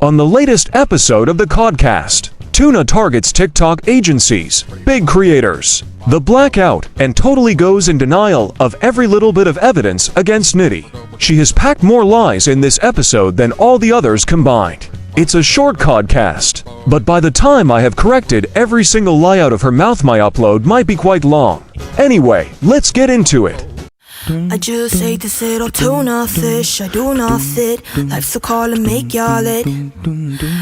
On the latest episode of the codcast, Tuna targets TikTok agencies, big creators, the blackout, and totally goes in denial of every little bit of evidence against Nitty. She has packed more lies in this episode than all the others combined. It's a short codcast, but by the time I have corrected every single lie out of her mouth, my upload might be quite long. Anyway, let's get into it. I just ate this little tuna fish, I do not fit. Life's so cold and make y'all it.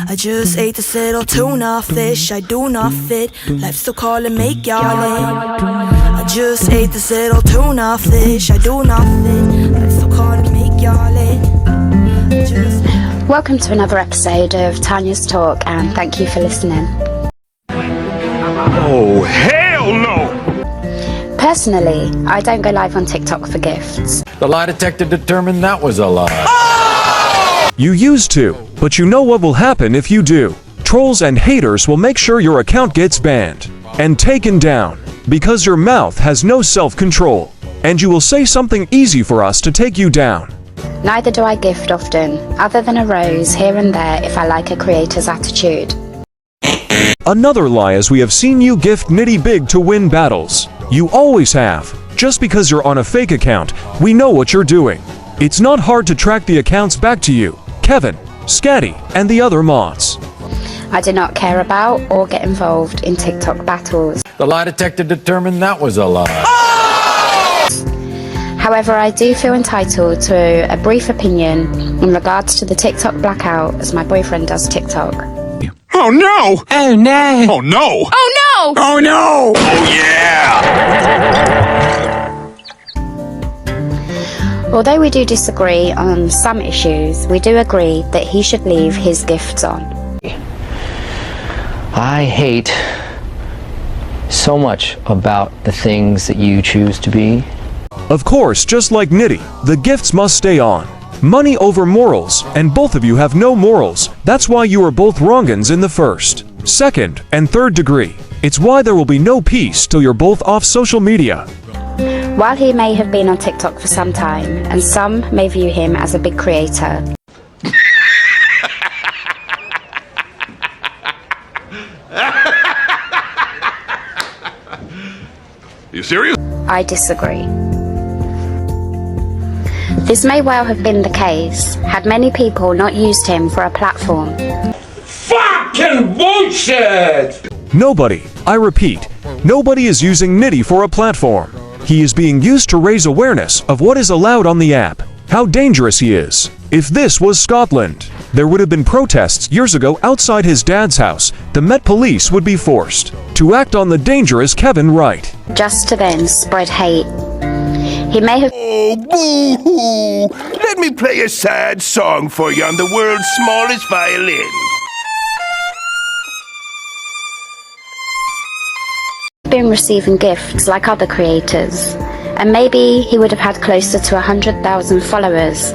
I just ate this little tuna fish, I do not fit. Life's so cold and make y'all it. I just ate this little tuna fish, I do not fit. Life's so cold and make y'all it. Welcome to another episode of Tanya's Talk, and thank you for listening. Oh, hell no! Personally, I don't go live on TikTok for gifts. The lie detector determined that was a lie. You used to, but you know what will happen if you do. Trolls and haters will make sure your account gets banned and taken down because your mouth has no self-control, and you will say something easy for us to take you down. Neither do I gift often, other than a rose here and there if I like a creator's attitude. Another lie is we have seen you gift Nitty big to win battles. You always have. Just because you're on a fake account, we know what you're doing. It's not hard to track the accounts back to you, Kevin, Scatty, and the other mods. I do not care about or get involved in TikTok battles. The lie detector determined that was a lie. However, I do feel entitled to a brief opinion in regards to the TikTok blackout, as my boyfriend does TikTok. Oh no! Oh no! Oh no! Oh no! Oh no! Oh yeah! Although we do disagree on some issues, we do agree that he should leave his gifts on. I hate so much about the things that you choose to be. Of course, just like Nitty, the gifts must stay on. Money over morals, and both of you have no morals. That's why you are both wrongins in the first, second, and third degree. It's why there will be no peace till you're both off social media. While he may have been on TikTok for some time, and some may view him as a big creator, You serious? I disagree. This may well have been the case had many people not used him for a platform. Fucking bullshit! Nobody, I repeat, nobody is using Nitty for a platform. He is being used to raise awareness of what is allowed on the app, how dangerous he is. If this was Scotland, there would have been protests years ago outside his dad's house. The Met Police would be forced to act on the dangerous Kevin Wright. Just to then spread hate. He may have Oh, boo-hoo! Let me play a sad song for you on the world's smallest violin. been receiving gifts like other creators, and maybe he would have had closer to 100,000 followers.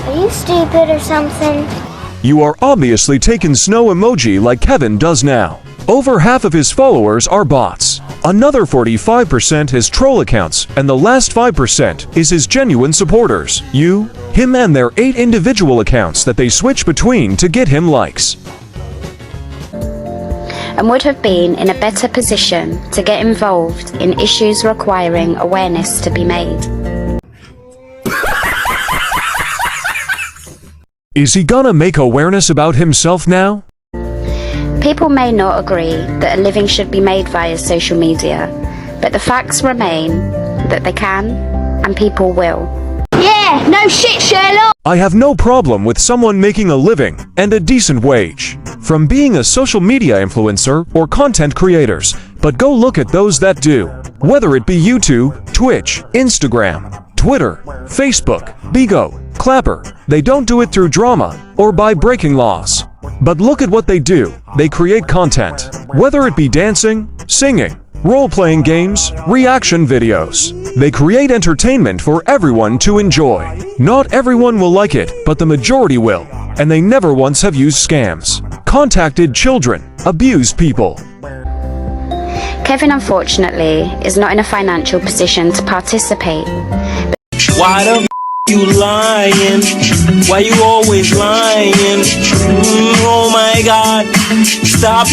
Are you stupid or something? You are obviously taking snow emoji like Kevin does now. Over half of his followers are bots. Another 45% is troll accounts, and the last 5% is his genuine supporters. You, him, and their 8 individual accounts that they switch between to get him likes. And would have been in a better position to get involved in issues requiring awareness to be made. Is he gonna make awareness about himself now? People may not agree that a living should be made via social media, but the facts remain that they can, and people will. Yeah, no shit, Sherlock! I have no problem with someone making a living and a decent wage from being a social media influencer or content creators, but go look at those that do. Whether it be YouTube, Twitch, Instagram, Twitter, Facebook, Bigo, Clapper, they don't do it through drama or by breaking laws. But look at what they do. They create content, whether it be dancing, singing, role-playing games, reaction videos. They create entertainment for everyone to enjoy. Not everyone will like it, but the majority will. And they never once have used scams, contacted children, abused people. Kevin, unfortunately, is not in a financial position to participate. Why the you lying? Why you always lying? Oh my God, stop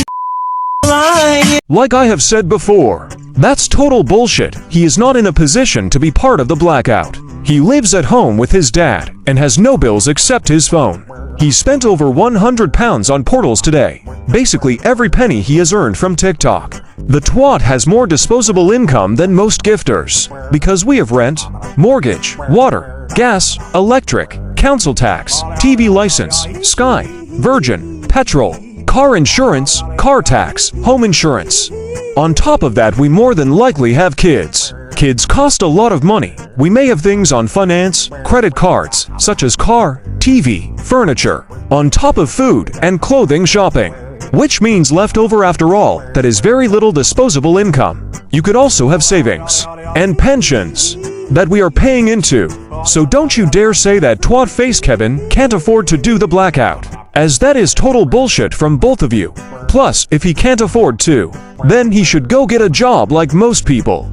lying. Like I have said before, that's total bullshit. He is not in a position to be part of the blackout. He lives at home with his dad and has no bills except his phone. He spent over £100 on portals today, basically every penny he has earned from TikTok. The twat has more disposable income than most gifters, because we have rent, mortgage, water, gas, electric, council tax, TV license, Sky, Virgin, petrol, car insurance, car tax, home insurance. On top of that, we more than likely have kids. Kids cost a lot of money. We may have things on finance, credit cards, such as car, TV, furniture, on top of food and clothing shopping. Which means left over after all, that is very little disposable income. You could also have savings and pensions that we are paying into. So don't you dare say that twat face Kevin can't afford to do the blackout, as that is total bullshit from both of you. Plus, if he can't afford to, then he should go get a job like most people.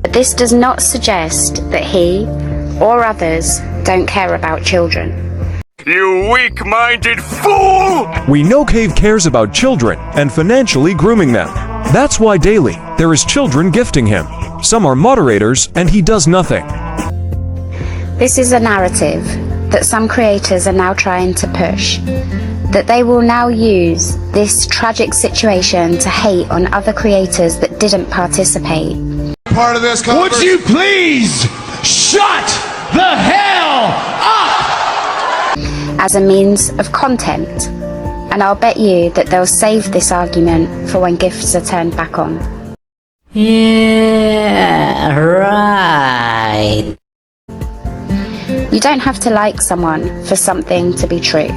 But this does not suggest that he or others don't care about children. You weak-minded fool! We know Cave cares about children and financially grooming them. That's why daily, there is children gifting him. Some are moderators and he does nothing. This is a narrative that some creators are now trying to push, that they will now use this tragic situation to hate on other creators that didn't participate. Part of this Would you please shut the hell up? As a means of content, and I'll bet you that they'll save this argument for when gifts are turned back on. Yeah, right. You don't have to like someone for something to be true.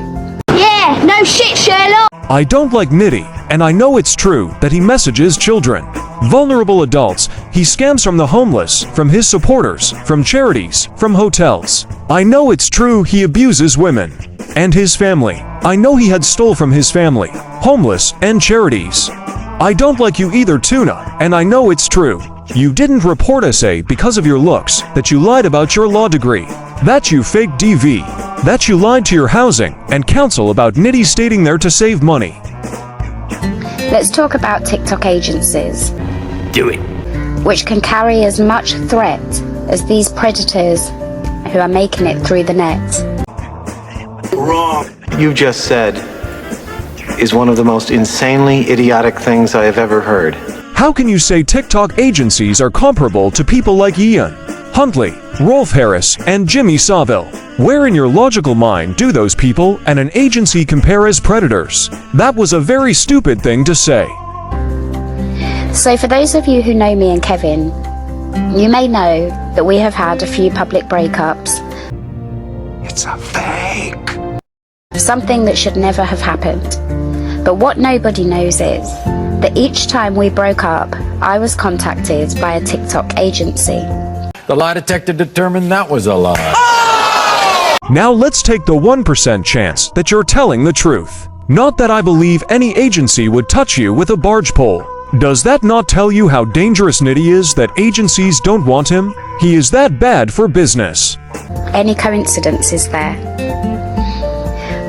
Yeah, no shit, Sherlock. I don't like Nitty, and I know it's true that he messages children, vulnerable adults. He scams from the homeless, from his supporters, from charities, from hotels. I know it's true he abuses women and his family. I know he had stole from his family, homeless, and charities. I don't like you either, Tuna, and I know it's true. You didn't report essay because of your looks, that you lied about your law degree, that you faked DV, that you lied to your housing and council about Nitty stating there to save money. Let's talk about TikTok agencies. Do it. Which can carry as much threat as these predators who are making it through the net. Wrong. You've just said is one of the most insanely idiotic things I have ever heard. How can you say TikTok agencies are comparable to people like Ian Huntley, Rolf Harris, and Jimmy Savile? Where in your logical mind do those people and an agency compare as predators? That was a very stupid thing to say. So for those of you who know me and Kevin, you may know that we have had a few public breakups. It's a fake. Something that should never have happened. But what nobody knows is that each time we broke up, I was contacted by a TikTok agency. The lie detector determined that was a lie. Now let's take the 1% chance that you're telling the truth. Not that I believe any agency would touch you with a barge pole. Does that not tell you how dangerous Nitty is, that agencies don't want him? He is that bad for business. Any coincidence is there?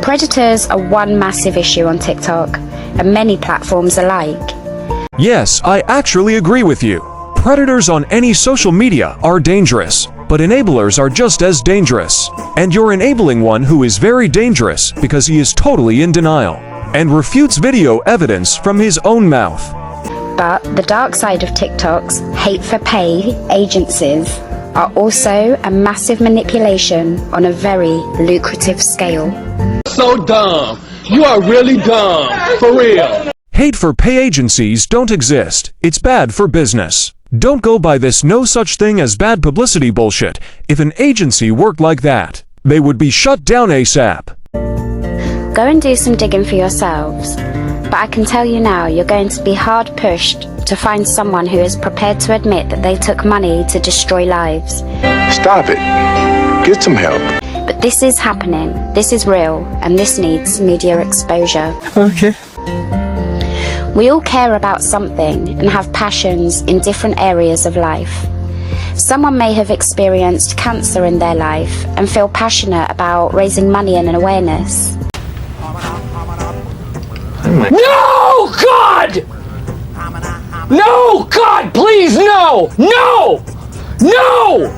Predators are one massive issue on TikTok and many platforms alike. Yes, I actually agree with you. Predators on any social media are dangerous, but enablers are just as dangerous. And you're enabling one who is very dangerous because he is totally in denial and refutes video evidence from his own mouth. But the dark side of TikTok's hate for pay agencies are also a massive manipulation on a very lucrative scale. So dumb. You are really dumb. For real. Hate for pay agencies don't exist. It's bad for business. Don't go by this no such thing as bad publicity bullshit. If an agency worked like that, they would be shut down ASAP. Go and do some digging for yourselves. But I can tell you now, you're going to be hard pushed to find someone who is prepared to admit that they took money to destroy lives. Stop it. Get some help. But this is happening, this is real, and this needs media exposure. Okay. We all care about something and have passions in different areas of life. Someone may have experienced cancer in their life and feel passionate about raising money and awareness. No, God! No, God, please, no! No! No!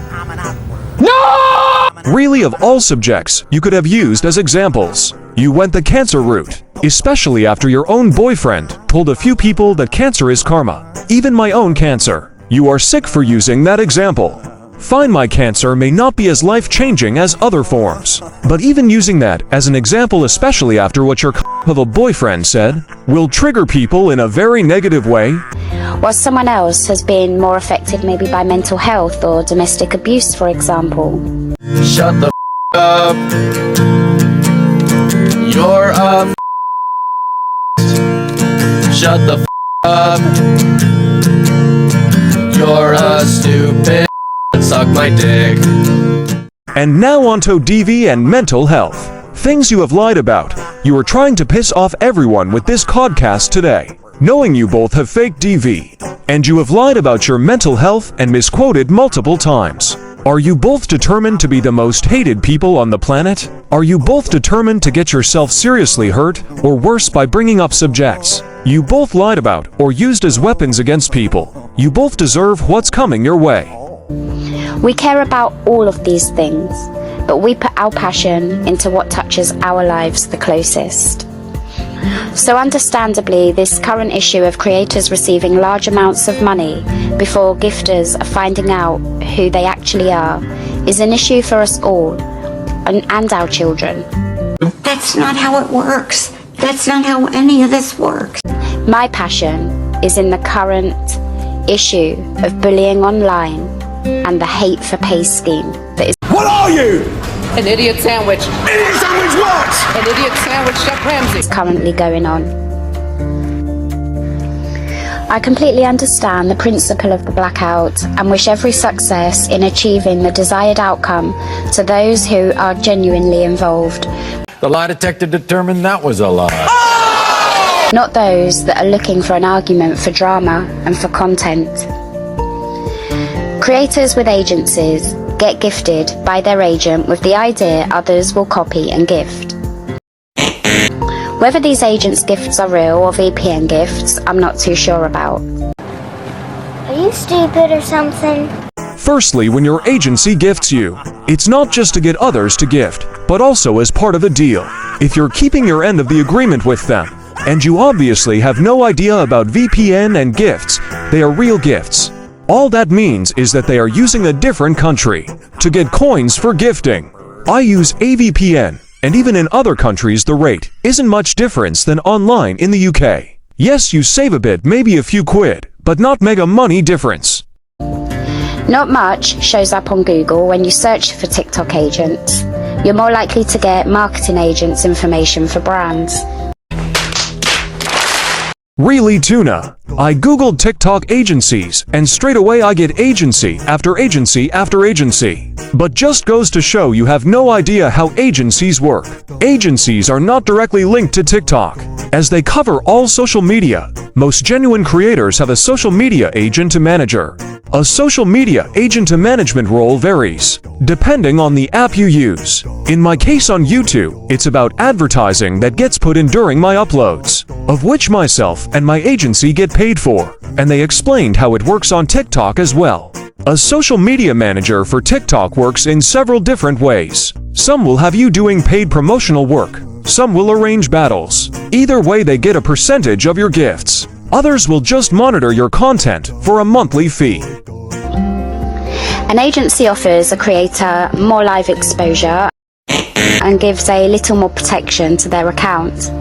No! Really, of all subjects you could have used as examples, you went the cancer route, especially after your own boyfriend told a few people that cancer is karma. Even my own cancer. You are sick for using that example. Fine, my cancer may not be as life-changing as other forms, but even using that as an example, especially after what your of a boyfriend said, will trigger people in a very negative way. While someone else has been more affected maybe by mental health or domestic abuse, for example. Shut the up. You're a Shut the up. You're a stupid. Suck my dick. And now onto DV and mental health. Things you have lied about. You are trying to piss off everyone with this codcast today, knowing you both have fake DV. And you have lied about your mental health and misquoted multiple times. Are you both determined to be the most hated people on the planet? Are you both determined to get yourself seriously hurt, or worse, by bringing up subjects you both lied about or used as weapons against people? You both deserve what's coming your way. We care about all of these things, but we put our passion into what touches our lives the closest. So understandably, this current issue of creators receiving large amounts of money before gifters are finding out who they actually are is an issue for us all and our children. That's not how it works. That's not how any of this works. My passion is in the current issue of bullying online and the hate for pay scheme that is— What are you? An idiot sandwich. Idiot sandwich what? An idiot sandwich, Chef Ramsay. currently going on. I completely understand the principle of the blackout and wish every success in achieving the desired outcome to those who are genuinely involved, The lie detector determined that was a lie. not those that are looking for an argument for drama and for content. Creators with agencies get gifted by their agent with the idea others will copy and gift. Whether these agents' gifts are real or VPN gifts, I'm not too sure about. Are you stupid or something? Firstly, when your agency gifts you, it's not just to get others to gift, but also as part of a deal. If you're keeping your end of the agreement with them, and you obviously have no idea about VPN and gifts, they are real gifts. All that means is that they are using a different country to get coins for gifting. I use a VPN, and even in other countries the rate isn't much difference than online in the UK. Yes, you save a bit, maybe a few quid, but not mega money difference. Not much shows up on Google when you search for TikTok agents. You're more likely to get marketing agents' information for brands. Really, Tuna? I googled TikTok agencies, and straight away I get agency after agency after agency. But just goes to show you have no idea how agencies work. Agencies are not directly linked to TikTok, as they cover all social media. Most genuine creators have a social media agent to manager. A social media agent to management role varies, depending on the app you use. In my case on YouTube, it's about advertising that gets put in during my uploads, of which myself and my agency get paid for, and they explained how it works on TikTok as well. A social media manager for TikTok works in several different ways. Some will have you doing paid promotional work, some will arrange battles. Either way, they get a percentage of your gifts. Others will just monitor your content for a monthly fee. An agency offers a creator more live exposure and gives a little more protection to their account.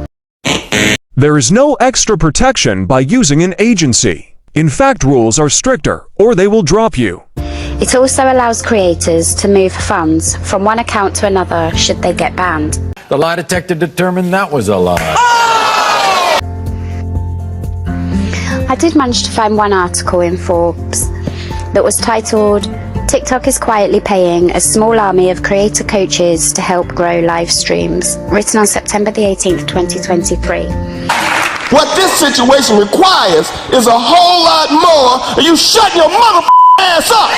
There is no extra protection by using an agency. In fact, rules are stricter, or they will drop you. It also allows creators to move funds from one account to another should they get banned. The lie detector determined that was a lie. I did manage to find one article in Forbes that was titled TikTok is quietly paying a small army of creator coaches to help grow live streams. Written on September the 18th, 2023. What this situation requires is a whole lot more of you shutting your mother ass up.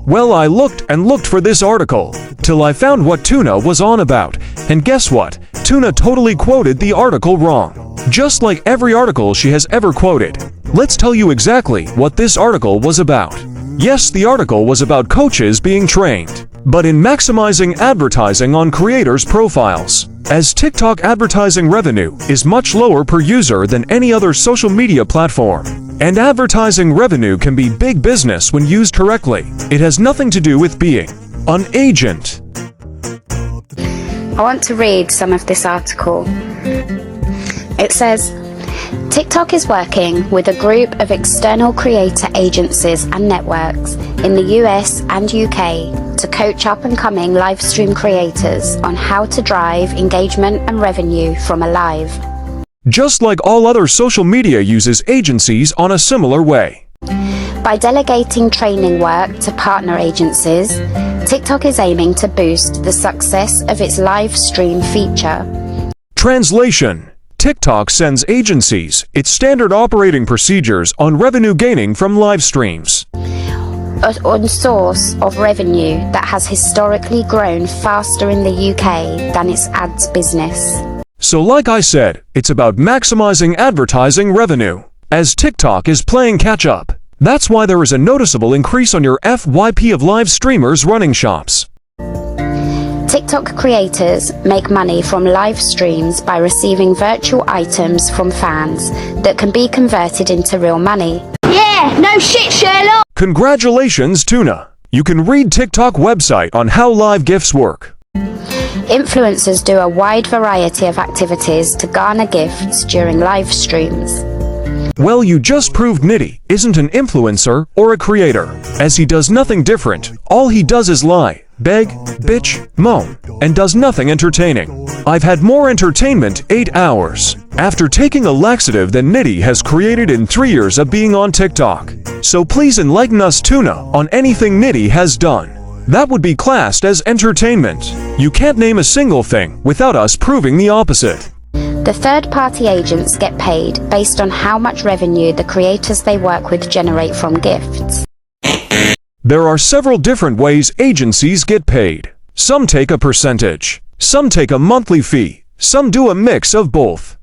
Well, I looked and looked for this article, till I found what Tuna was on about, and guess what? Tuna totally quoted the article wrong. Just like every article she has ever quoted. Let's tell you exactly what this article was about. Yes, the article was about coaches being trained, but in maximizing advertising on creators' profiles. As TikTok advertising revenue is much lower per user than any other social media platform, and advertising revenue can be big business when used correctly. It has nothing to do with being an agent. I want to read some of this article. It says, TikTok is working with a group of external creator agencies and networks in the US and UK to coach up-and-coming live stream creators on how to drive engagement and revenue from a live. Just like all other social media uses agencies on a similar way. By delegating training work to partner agencies, TikTok is aiming to boost the success of its live stream feature. Translation: TikTok sends agencies its standard operating procedures on revenue gaining from live streams. A source of revenue that has historically grown faster in the UK than its ads business. So like I said, it's about maximizing advertising revenue, as TikTok is playing catch-up. That's why there is a noticeable increase on your FYP of live streamers running shops. TikTok creators make money from live streams by receiving virtual items from fans that can be converted into real money. Yeah, no shit, Sherlock! Congratulations, Tuna! You can read TikTok website on how live gifts work. Influencers do a wide variety of activities to garner gifts during live streams. Well, you just proved Nitty isn't an influencer or a creator, as he does nothing different. All he does is lie, beg, bitch, moan, and does nothing entertaining. I've had more entertainment 8 hours after taking a laxative than Nitty has created in 3 years of being on TikTok. So please enlighten us, Tuna, on anything Nitty has done. That would be classed as entertainment. You can't name a single thing without us proving the opposite. The third-party agents get paid based on how much revenue the creators they work with generate from gifts. There are several different ways agencies get paid. Some take a percentage, some take a monthly fee, some do a mix of both.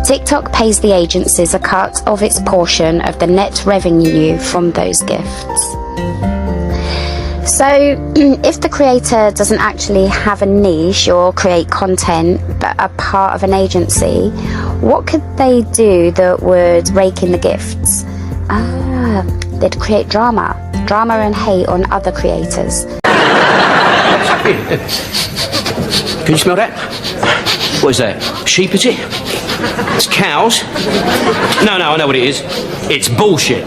TikTok pays the agencies a cut of its portion of the net revenue from those gifts. So, if the creator doesn't actually have a niche or create content but are part of an agency, what could they do that would rake in the gifts? They'd create drama and hate on other creators. Can you smell that? What is that? Sheep, is it? It's cows? No, I know what it is. It's bullshit.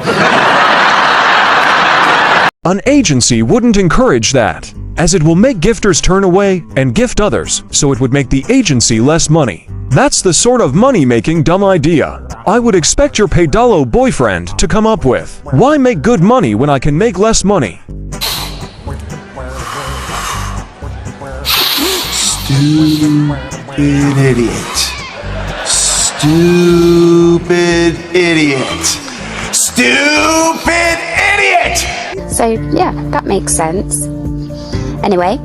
An agency wouldn't encourage that, as it will make gifters turn away and gift others, so it would make the agency less money. That's the sort of money-making dumb idea I would expect your pedalo boyfriend to come up with. Why make good money when I can make less money? Stupid idiot. Stupid idiot. Stupid idiot! So yeah, that makes sense. Anyway,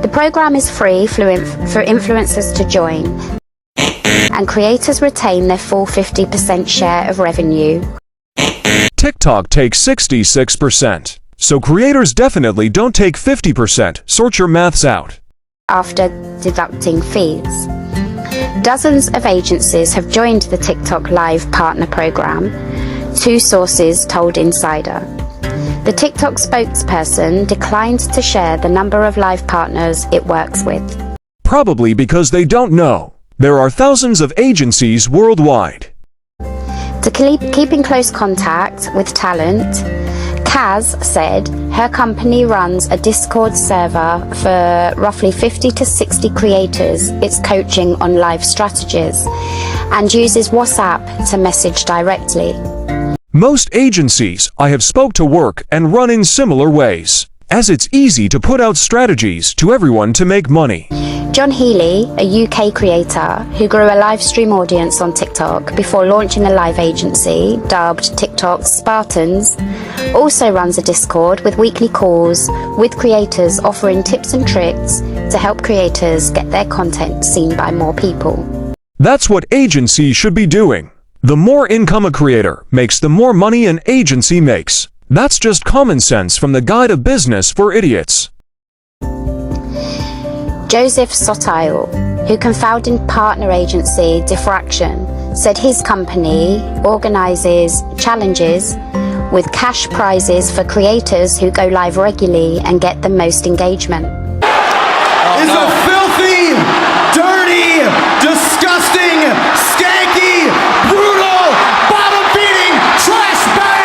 the program is free for influencers to join, and creators retain their full 50% share of revenue. TikTok takes 66%, so creators definitely don't take 50%. Sort your maths out. After deducting fees. Dozens of agencies have joined the TikTok Live Partner Program, 2 sources told Insider. The TikTok spokesperson declined to share the number of live partners it works with. Probably because they don't know. There are thousands of agencies worldwide. To keep in close contact with talent, Kaz said her company runs a Discord server for roughly 50 to 60 creators it's coaching on live strategies, and uses WhatsApp to message directly. Most agencies I have spoke to work and run in similar ways. as it's easy to put out strategies to everyone to make money. John Healy, a UK creator who grew a live stream audience on TikTok before launching a live agency dubbed TikTok Spartans, also runs a Discord with weekly calls with creators offering tips and tricks to help creators get their content seen by more people. That's what agencies should be doing. The more income a creator makes, the more money an agency makes. That's just common sense from the Guide of Business for Idiots. Joseph Sotile, who co-founded partner agency Diffraction, said his company organizes challenges with cash prizes for creators who go live regularly and get the most engagement. Is a filthy, dirty, disgusting, skanky, brutal, bottom-beating, trash bag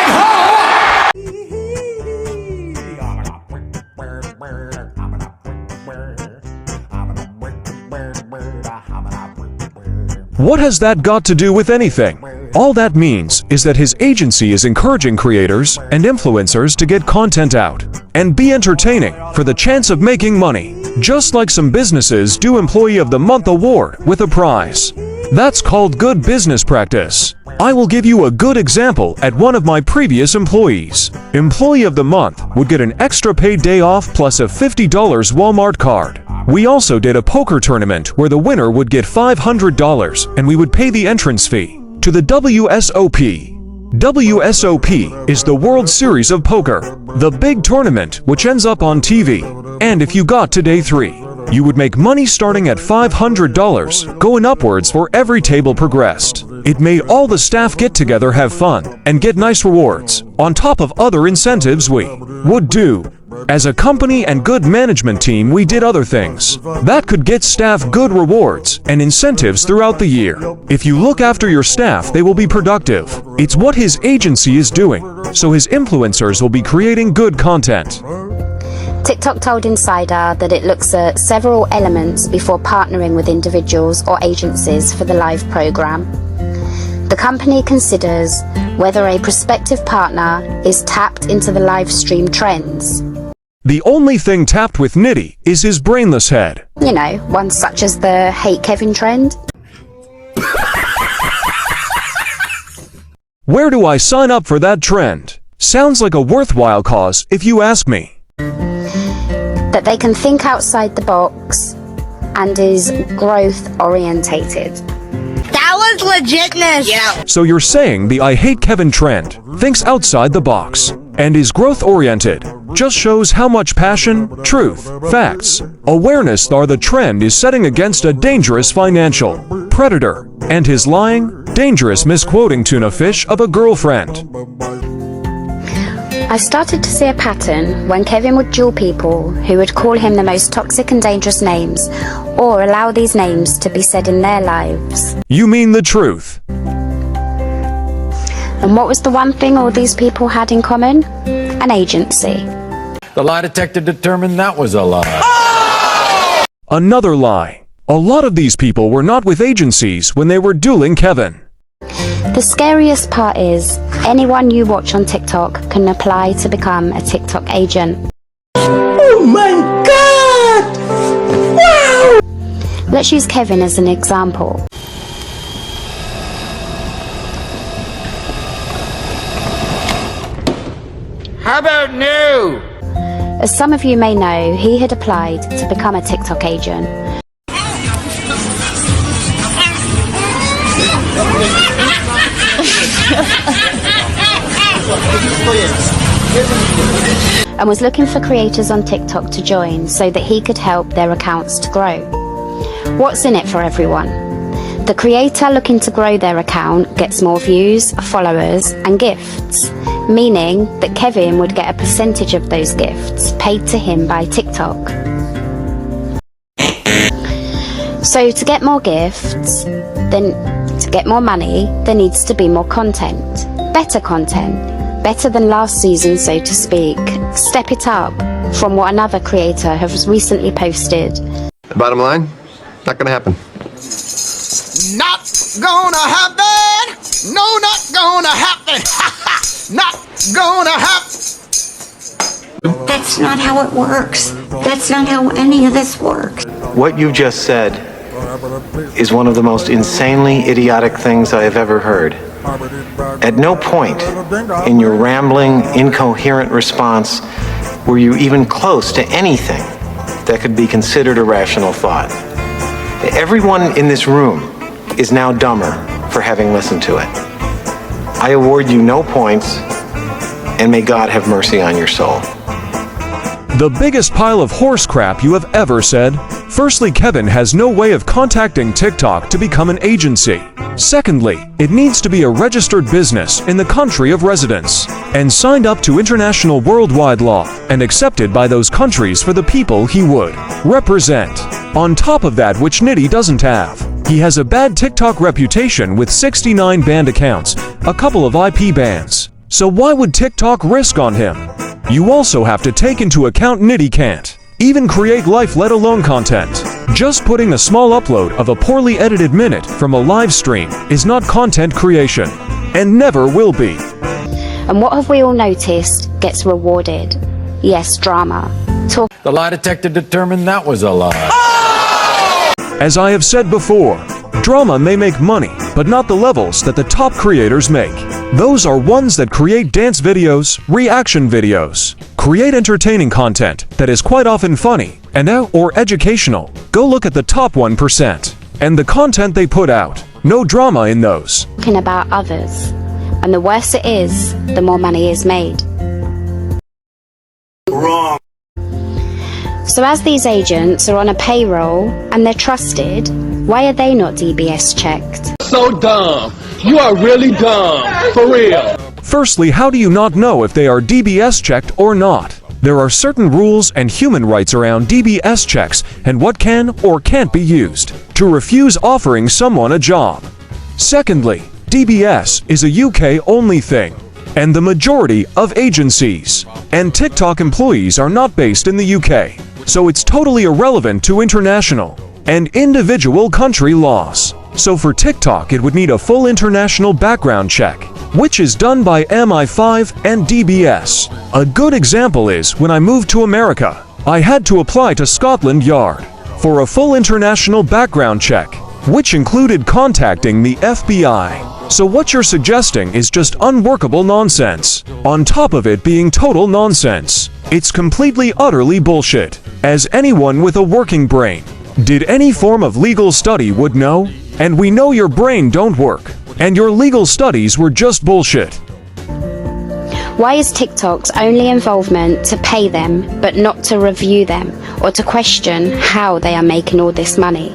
What has that got to do with anything? All that means is that his agency is encouraging creators and influencers to get content out and be entertaining for the chance of making money, just like some businesses do Employee of the Month award with a prize. That's called good business practice. I will give you a good example at one of my previous employees. Employee of the Month would get an extra paid day off plus a $50 Walmart card. We also did a poker tournament where the winner would get $500 and we would pay the entrance fee to the WSOP. WSOP is the World Series of Poker, the big tournament which ends up on TV. And if you got to day 3, you would make money starting at $500, going upwards for every table progressed. It made all the staff get together, have fun, and get nice rewards, on top of other incentives we would do. As a company and good management team, we did other things that could get staff good rewards and incentives throughout the year. If you look after your staff, they will be productive. It's what his agency is doing, so his influencers will be creating good content. TikTok told Insider that it looks at several elements before partnering with individuals or agencies for the live program. The company considers whether a prospective partner is tapped into the live stream trends. The only thing tapped with Nitty is his brainless head. You know, ones such as the Hate Kevin trend. Where do I sign up for that trend? Sounds like a worthwhile cause if you ask me. That they can think outside the box and is growth orientated. That was legitness. Yeah. So you're saying the I Hate Kevin trend thinks outside the box and is growth oriented. Just shows how much passion, truth, facts, awareness are the trend is setting against a dangerous financial predator and his lying, dangerous misquoting tuna fish of a girlfriend. I started to see a pattern when Kevin would duel people who would call him the most toxic and dangerous names, or allow these names to be said in their lives. You mean the truth? And what was the one thing all these people had in common? An agency. The lie detector determined that was a lie. Another lie. A lot of these people were not with agencies when they were dueling Kevin. The scariest part is, anyone you watch on TikTok can apply to become a TikTok agent. Oh my God! Wow! Let's use Kevin as an example. How about new? As some of you may know, he had applied to become a TikTok agent. And was looking for creators on TikTok to join so that he could help their accounts to grow. What's in it for everyone? The creator looking to grow their account gets more views, followers, and gifts, meaning that Kevin would get a percentage of those gifts paid to him by TikTok. So to get more gifts, then to get more money, there needs to be more content. Better than last season, so to speak. Step it up from what another creator has recently posted. The bottom line, not gonna happen. Not gonna happen! No, not gonna happen! Not gonna happen! That's not how it works. That's not how any of this works. What you just said is one of the most insanely idiotic things I have ever heard. At no point in your rambling, incoherent response were you even close to anything that could be considered a rational thought. Everyone in this room is now dumber for having listened to it. I award you no points, and may God have mercy on your soul. The biggest pile of horse crap you have ever said. Firstly, Kevin has no way of contacting TikTok to become an agency. Secondly, it needs to be a registered business in the country of residence and signed up to international worldwide law and accepted by those countries for the people he would represent. On top of that, which Nitty doesn't have, he has a bad TikTok reputation with 69 banned accounts, a couple of IP bans. So why would TikTok risk on him? You also have to take into account Nitty can't even create life, let alone content. Just putting a small upload of a poorly edited minute from a live stream is not content creation, and never will be. And what have we all noticed gets rewarded? Yes, drama. The lie detector determined that was a lie. As I have said before, drama may make money, but not the levels that the top creators make. Those are ones that create dance videos, reaction videos, create entertaining content that is quite often funny and or educational. Go look at the top 1%. And the content they put out, no drama in those. Talking about others. And the worse it is, the more money is made. Wrong. So as these agents are on a payroll and they're trusted, why are they not DBS checked? So dumb. You are really dumb. For real. Firstly, how do you not know if they are DBS checked or not? There are certain rules and human rights around DBS checks and what can or can't be used to refuse offering someone a job. Secondly, DBS is a UK-only thing, and the majority of agencies and TikTok employees are not based in the UK, so it's totally irrelevant to international and individual country laws. So for TikTok, it would need a full international background check, which is done by MI5 and DBS. A good example is when I moved to America, I had to apply to Scotland Yard for a full international background check, which included contacting the FBI. So what you're suggesting is just unworkable nonsense, on top of it being total nonsense. It's completely utterly bullshit. As anyone with a working brain did any form of legal study would know, and we know your brain don't work, and your legal studies were just bullshit. Why is TikTok's only involvement to pay them, but not to review them, or to question how they are making all this money?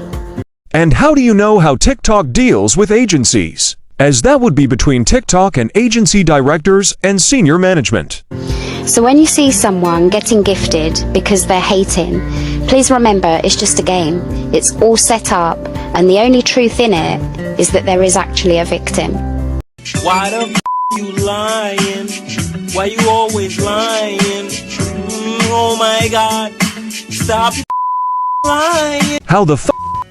And how do you know how TikTok deals with agencies? As that would be between TikTok and agency directors and senior management. So when you see someone getting gifted because they're hating, please remember it's just a game. It's all set up, and the only truth in it is that there is actually a victim. Why the f you lying? Why you always lying? Oh my God, stop lying. How the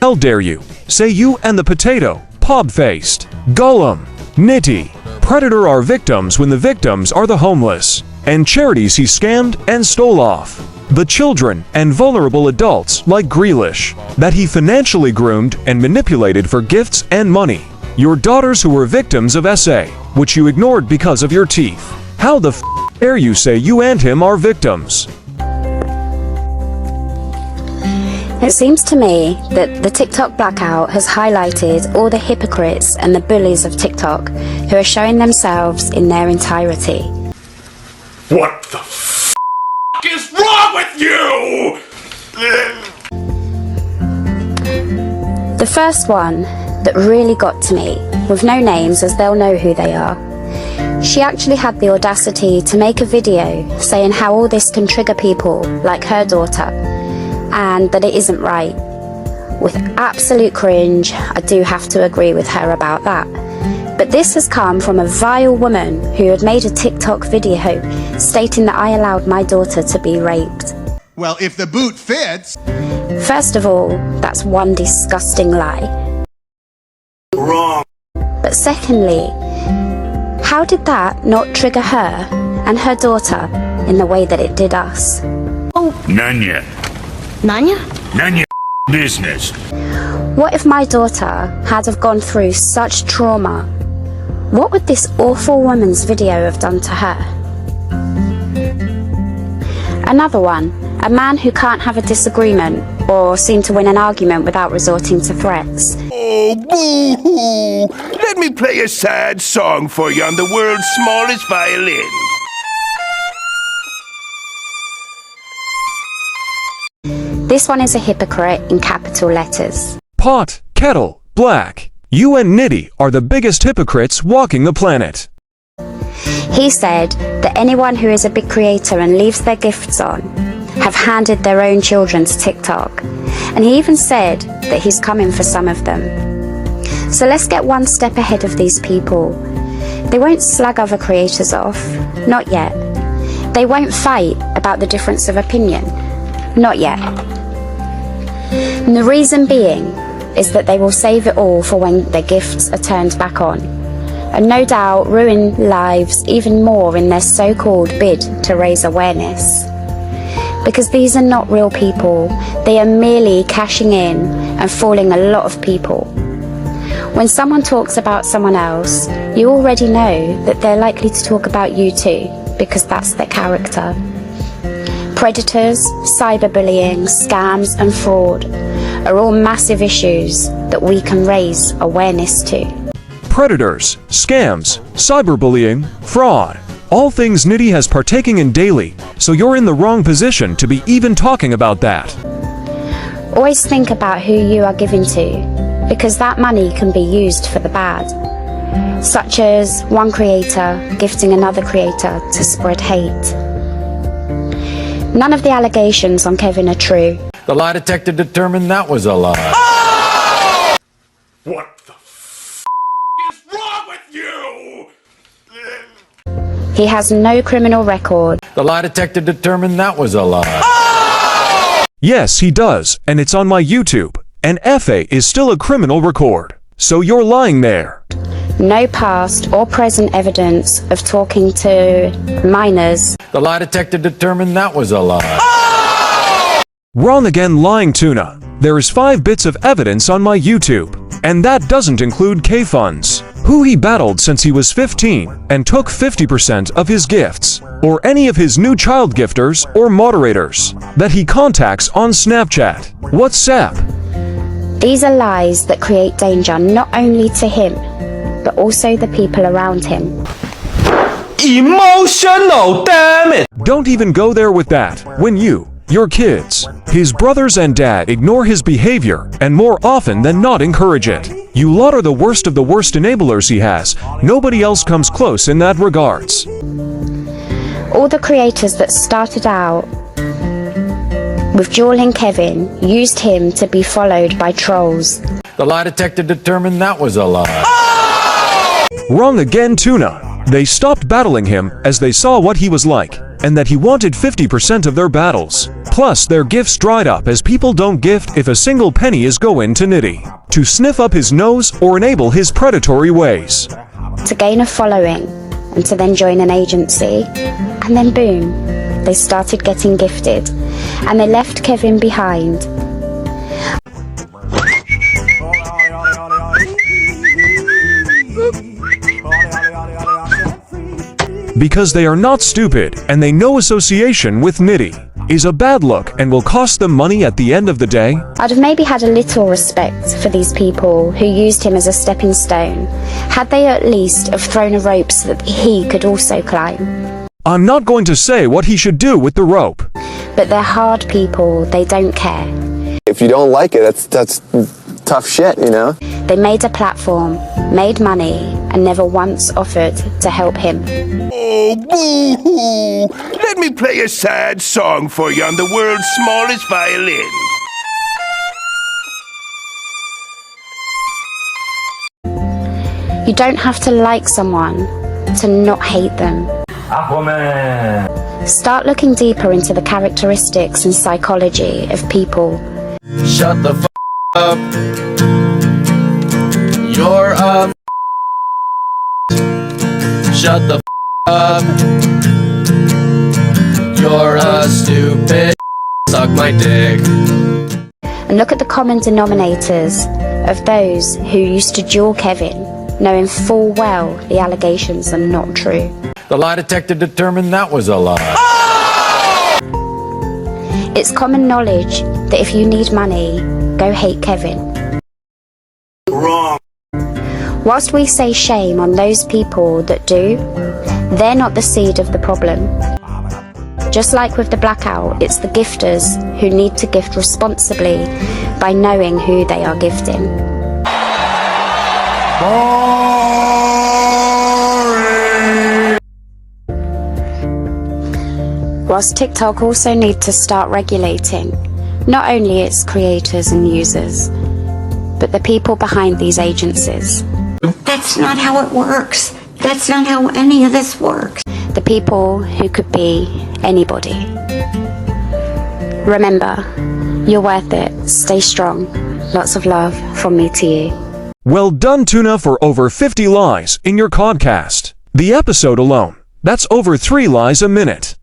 hell dare you? Say you and the potato, pob-faced, Gollum, Nitty, Predator are victims when the victims are the homeless, and charities he scammed and stole off. The children and vulnerable adults like Grealish, that he financially groomed and manipulated for gifts and money. Your daughters who were victims of SA, which you ignored because of your teeth. How the dare you say you and him are victims? It seems to me that the TikTok blackout has highlighted all the hypocrites and the bullies of TikTok who are showing themselves in their entirety. What the f*** is wrong with you? The first one that really got to me, with no names as they'll know who they are, she actually had the audacity to make a video saying how all this can trigger people like her daughter, and that it isn't right. With absolute cringe, I do have to agree with her about that. But this has come from a vile woman who had made a TikTok video stating that I allowed my daughter to be raped. Well, if the boot fits... First of all, that's one disgusting lie. Wrong. But secondly, how did that not trigger her and her daughter in the way that it did us. None yet. Nanya? None yet. Business. What if my daughter had have gone through such trauma? What would this awful woman's video have done to her? Another one, a man who can't have a disagreement or seem to win an argument without resorting to threats. Oh, boo-hoo! Let me play a sad song for you on the world's smallest violin. This one is a hypocrite in capital letters. Pot, kettle, black. You and Nitty are the biggest hypocrites walking the planet. He said that anyone who is a big creator and leaves their gifts on have handed their own children to TikTok. And he even said that he's coming for some of them. So let's get one step ahead of these people. They won't slag other creators off. Not yet. They won't fight about the difference of opinion. Not yet. And the reason being is that they will save it all for when their gifts are turned back on, and no doubt ruin lives even more in their so-called bid to raise awareness. Because these are not real people, they are merely cashing in and fooling a lot of people. When someone talks about someone else, you already know that they're likely to talk about you too, because that's their character. Predators, cyberbullying, scams and fraud are all massive issues that we can raise awareness to. Predators, scams, cyberbullying, fraud. All things Nitty has partaking in daily, so you're in the wrong position to be even talking about that. Always think about who you are giving to, because that money can be used for the bad. Such as one creator gifting another creator to spread hate. None of the allegations on Kevin are true. The lie detector determined that was a lie. Oh! What the is wrong with you? He has no criminal record. The lie detector determined that was a lie. Oh! Yes, he does, and it's on my YouTube. And FA is still a criminal record. So you're lying there. No past or present evidence of talking to minors. The lie detector determined that was a lie. Oh! Wrong again, lying tuna. There is 5 bits of evidence on my YouTube. And that doesn't include K-Funds, who he battled since he was 15 and took 50% of his gifts, or any of his new child gifters or moderators that he contacts on Snapchat, WhatsApp. These are lies that create danger not only to him, but also the people around him. Emotional, damn it! Don't even go there with that. When you, your kids, his brothers and dad ignore his behavior and more often than not encourage it, you lot are the worst of the worst enablers he has. Nobody else comes close in that regards. All the creators that started out with dueling Kevin used him to be followed by trolls. The lie detector determined that was a lie. Oh! Wrong again, tuna. They stopped battling him as they saw what he was like, and that he wanted 50% of their battles. Plus, their gifts dried up as people don't gift if a single penny is going to Nitty, to sniff up his nose or enable his predatory ways. To gain a following, and to then join an agency, and then boom, they started getting gifted, and they left Kevin behind. Because they are not stupid, and they know association with Nitty is a bad look and will cost them money at the end of the day. I'd have maybe had a little respect for these people who used him as a stepping stone, had they at least have thrown a rope so that he could also climb. I'm not going to say what he should do with the rope. But they're hard people, they don't care. If you don't like it, that's tough shit, you know? They made a platform, made money, and never once offered to help him. Oh, boo-hoo! Let me play a sad song for you on the world's smallest violin. You don't have to like someone to not hate them. Aquaman! Start looking deeper into the characteristics and psychology of people. Shut the f up. You're a Shut the f up. You're a stupid. Suck my dick. And look at the common denominators of those who used to duel Kevin, knowing full well the allegations are not true. The lie detector determined that was a lie. It's common knowledge that if you need money, go hate Kevin. Wrong. Whilst we say shame on those people that do, they're not the seed of the problem. Just like with the blackout, it's the gifters who need to gift responsibly by knowing who they are gifting. Whilst TikTok also need to start regulating not only its creators and users, but the people behind these agencies. That's not how it works. That's not how any of this works. The people who could be anybody. Remember, you're worth it. Stay strong. Lots of love from me to you. Well done, Tuna, for over 50 lies in your codcast. The episode alone, that's over 3 lies a minute.